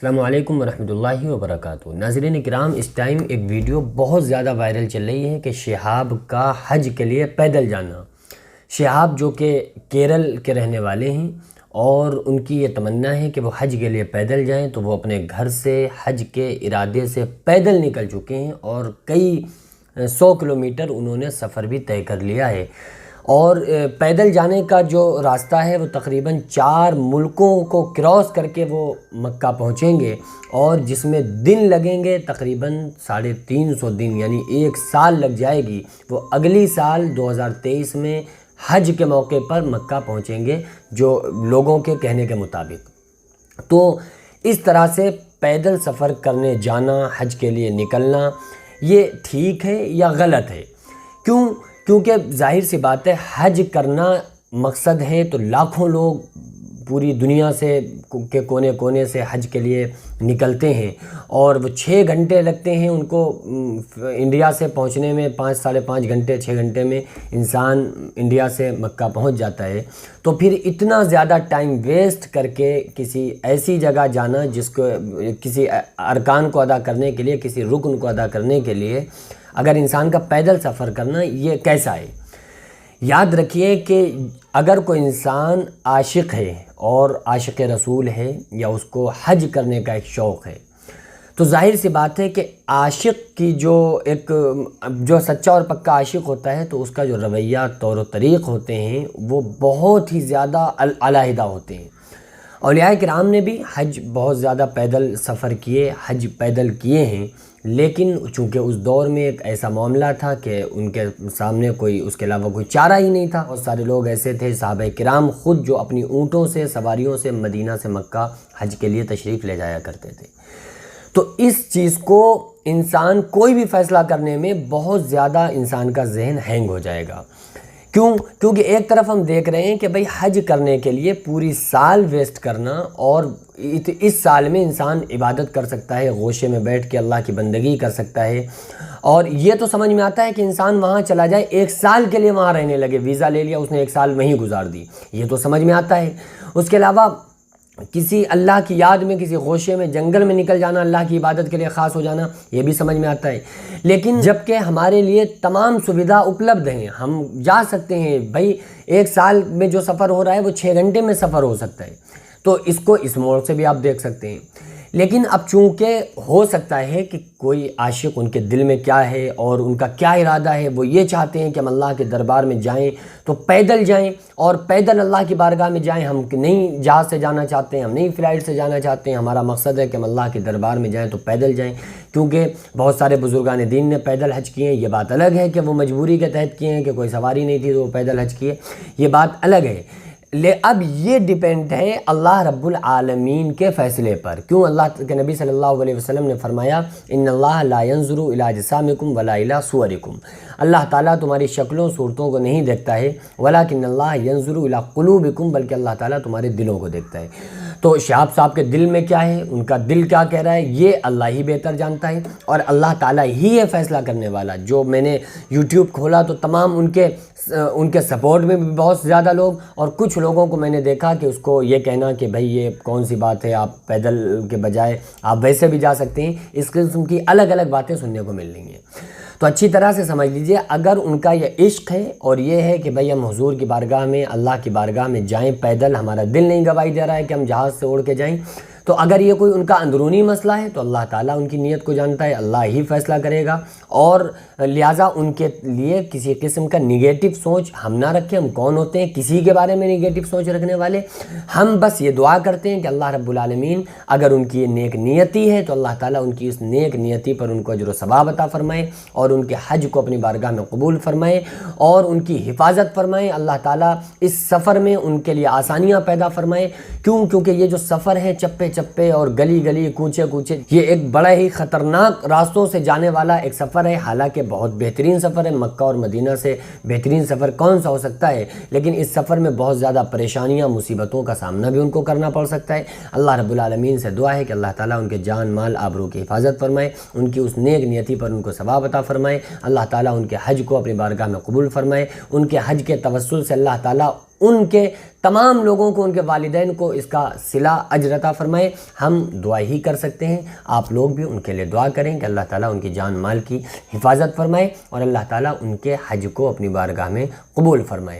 السلام علیکم ورحمۃ اللہ وبرکاتہ۔ ناظرین کرام، اس ٹائم ایک ویڈیو بہت زیادہ وائرل چل رہی ہے کہ شہاب کا حج کے لیے پیدل جانا۔ شہاب جو کہ کیرل کے رہنے والے ہیں اور ان کی یہ تمنا ہے کہ وہ حج کے لیے پیدل جائیں، تو وہ اپنے گھر سے حج کے ارادے سے پیدل نکل چکے ہیں اور کئی 100 کلومیٹر انہوں نے سفر بھی طے کر لیا ہے۔ اور پیدل جانے کا جو راستہ ہے وہ تقریباً 4 ملکوں کو کراس کر کے وہ مکہ پہنچیں گے، اور جس میں دن لگیں گے تقریباً 350 دن، یعنی 1 سال لگ جائے گی۔ وہ اگلی سال 2023 میں حج کے موقع پر مکہ پہنچیں گے، جو لوگوں کے کہنے کے مطابق۔ تو اس طرح سے پیدل سفر کرنے جانا، حج کے لیے نکلنا، یہ ٹھیک ہے یا غلط ہے؟ کیونکہ ظاہر سی بات ہے، حج کرنا مقصد ہے تو لاکھوں لوگ پوری دنیا سے کے کونے کونے سے حج کے لیے نکلتے ہیں، اور وہ 6 گھنٹے لگتے ہیں ان کو انڈیا سے پہنچنے میں، 5 5.5 گھنٹے 6 گھنٹے میں انسان انڈیا سے مکہ پہنچ جاتا ہے۔ تو پھر اتنا زیادہ ٹائم ویسٹ کر کے کسی ایسی جگہ جانا جس کو کسی ارکان کو ادا کرنے کے لیے، کسی رکن کو ادا کرنے کے لیے اگر انسان کا پیدل سفر کرنا، یہ کیسا ہے؟ یاد رکھیے کہ اگر کوئی انسان عاشق ہے اور عاشق رسول ہے، یا اس کو حج کرنے کا ایک شوق ہے، تو ظاہر سی بات ہے کہ عاشق کی جو سچا اور پکا عاشق ہوتا ہے، تو اس کا جو رویہ، طور و طریق ہوتے ہیں وہ بہت ہی زیادہ علیحدہ ہوتے ہیں۔ اولیاء کرام نے بھی حج بہت زیادہ پیدل سفر کیے، حج پیدل کیے ہیں، لیکن چونکہ اس دور میں ایک ایسا معاملہ تھا کہ ان کے سامنے اس کے علاوہ کوئی چارہ ہی نہیں تھا۔ بہت سارے لوگ ایسے تھے، صحابہ کرام خود، جو اپنی اونٹوں سے، سواریوں سے مدینہ سے مکہ حج کے لیے تشریف لے جایا کرتے تھے۔ تو اس چیز کو کوئی بھی فیصلہ کرنے میں بہت زیادہ انسان کا ذہن ہینگ ہو جائے گا۔ کیونکہ ایک طرف ہم دیکھ رہے ہیں کہ بھئی حج کرنے کے لیے پوری سال ویسٹ کرنا، اور اس سال میں انسان عبادت کر سکتا ہے، غوشے میں بیٹھ کے اللہ کی بندگی کر سکتا ہے، اور یہ تو سمجھ میں آتا ہے کہ انسان وہاں چلا جائے، 1 سال کے لیے وہاں رہنے لگے، ویزا لے لیا اس نے، 1 سال وہیں گزار دی، یہ تو سمجھ میں آتا ہے۔ اس کے علاوہ کسی اللہ کی یاد میں، کسی غوشے میں، جنگل میں نکل جانا، اللہ کی عبادت کے لیے خاص ہو جانا، یہ بھی سمجھ میں آتا ہے۔ لیکن جبکہ ہمارے لیے تمام سویدھا اپلبدھ ہیں، ہم جا سکتے ہیں، بھائی 1 سال میں جو سفر ہو رہا ہے وہ 6 گھنٹے میں سفر ہو سکتا ہے، تو اس کو اس موڑ سے بھی آپ دیکھ سکتے ہیں۔ لیکن اب چونکہ ہو سکتا ہے کہ کوئی عاشق، ان کے دل میں کیا ہے اور ان کا کیا ارادہ ہے، وہ یہ چاہتے ہیں کہ ہم اللہ کے دربار میں جائیں تو پیدل جائیں، اور پیدل اللہ کی بارگاہ میں جائیں۔ ہم نہیں جہاز سے جانا چاہتے ہیں، ہم نہیں فلائٹ سے جانا چاہتے ہیں، ہمارا مقصد ہے کہ ہم اللہ کے دربار میں جائیں تو پیدل جائیں۔ کیونکہ بہت سارے بزرگان دین نے پیدل حج کیے ہیں، یہ بات الگ ہے کہ وہ مجبوری کے تحت کیے ہیں، کہ کوئی سواری نہیں تھی تو وہ پیدل حج کیے، یہ بات الگ ہے۔ اب یہ ڈیپینڈ ہے اللہ رب العالمین کے فیصلے پر۔ کیوں؟ اللہ کے نبی صلی اللہ علیہ وسلم نے فرمایا، ان اللہ لا ينظر الى اجسامکم ولا الى صورکم، اللہ تعالیٰ تمہاری شکلوں صورتوں کو نہیں دیکھتا ہے، ولکن اللہ ينظر الى قلوبکم، بلکہ اللہ تعالیٰ تمہارے دلوں کو دیکھتا ہے۔ تو شہاب صاحب کے دل میں کیا ہے، ان کا دل کیا کہہ رہا ہے، یہ اللہ ہی بہتر جانتا ہے، اور اللہ تعالیٰ ہی ہے فیصلہ کرنے والا۔ جو میں نے یوٹیوب کھولا تو تمام ان کے سپورٹ میں بھی بہت زیادہ لوگ، اور کچھ لوگوں کو میں نے دیکھا کہ اس کو یہ کہنا کہ بھائی یہ کون سی بات ہے، آپ پیدل کے بجائے آپ ویسے بھی جا سکتے ہیں۔ اس قسم کی الگ الگ باتیں سننے کو مل رہی ہیں۔ تو اچھی طرح سے سمجھ لیجئے، اگر ان کا یہ عشق ہے اور یہ ہے کہ بھئی ہم حضور کی بارگاہ میں، اللہ کی بارگاہ میں جائیں پیدل، ہمارا دل نہیں گواہی دے رہا ہے کہ ہم جہاز سے اڑ کے جائیں، تو اگر یہ کوئی ان کا اندرونی مسئلہ ہے تو اللہ تعالیٰ ان کی نیت کو جانتا ہے، اللہ ہی فیصلہ کرے گا، اور لہٰذا ان کے لیے کسی قسم کا نگیٹو سوچ ہم نہ رکھیں۔ ہم کون ہوتے ہیں کسی کے بارے میں نگیٹو سوچ رکھنے والے؟ ہم بس یہ دعا کرتے ہیں کہ اللہ رب العالمین اگر ان کی یہ نیک نیتی ہے تو اللہ تعالیٰ ان کی اس نیک نیتی پر ان کو اجر و ثواب عطا فرمائے، اور ان کے حج کو اپنی بارگاہ میں قبول فرمائے، اور ان کی حفاظت فرمائے۔ اللہ تعالیٰ اس سفر میں ان کے لیے آسانیاں پیدا فرمائے۔ کیونکہ یہ جو سفر ہے، چپے چپے اور گلی گلی، کوچے کوچے، یہ ایک بڑا ہی خطرناک راستوں سے جانے والا ایک سفر ہے۔ حالانکہ بہت بہترین سفر ہے، مکہ اور مدینہ سے بہترین سفر کون سا ہو سکتا ہے، لیکن اس سفر میں بہت زیادہ پریشانیاں، مصیبتوں کا سامنا بھی ان کو کرنا پڑ سکتا ہے۔ اللہ رب العالمین سے دعا ہے کہ اللہ تعالیٰ ان کے جان مال آبرو کی حفاظت فرمائے، ان کی اس نیک نیتی پر ان کو ثواب عطا فرمائے، اللہ تعالیٰ ان کے حج کو اپنی بارگاہ میں قبول فرمائے، ان کے حج کے توسل سے اللہ تعالیٰ ان کے تمام لوگوں کو، ان کے والدین کو اس کا صلہ اجر عطا فرمائے۔ ہم دعا ہی کر سکتے ہیں، آپ لوگ بھی ان کے لیے دعا کریں کہ اللہ تعالیٰ ان کی جان مال کی حفاظت فرمائے اور اللہ تعالیٰ ان کے حج کو اپنی بارگاہ میں قبول فرمائے۔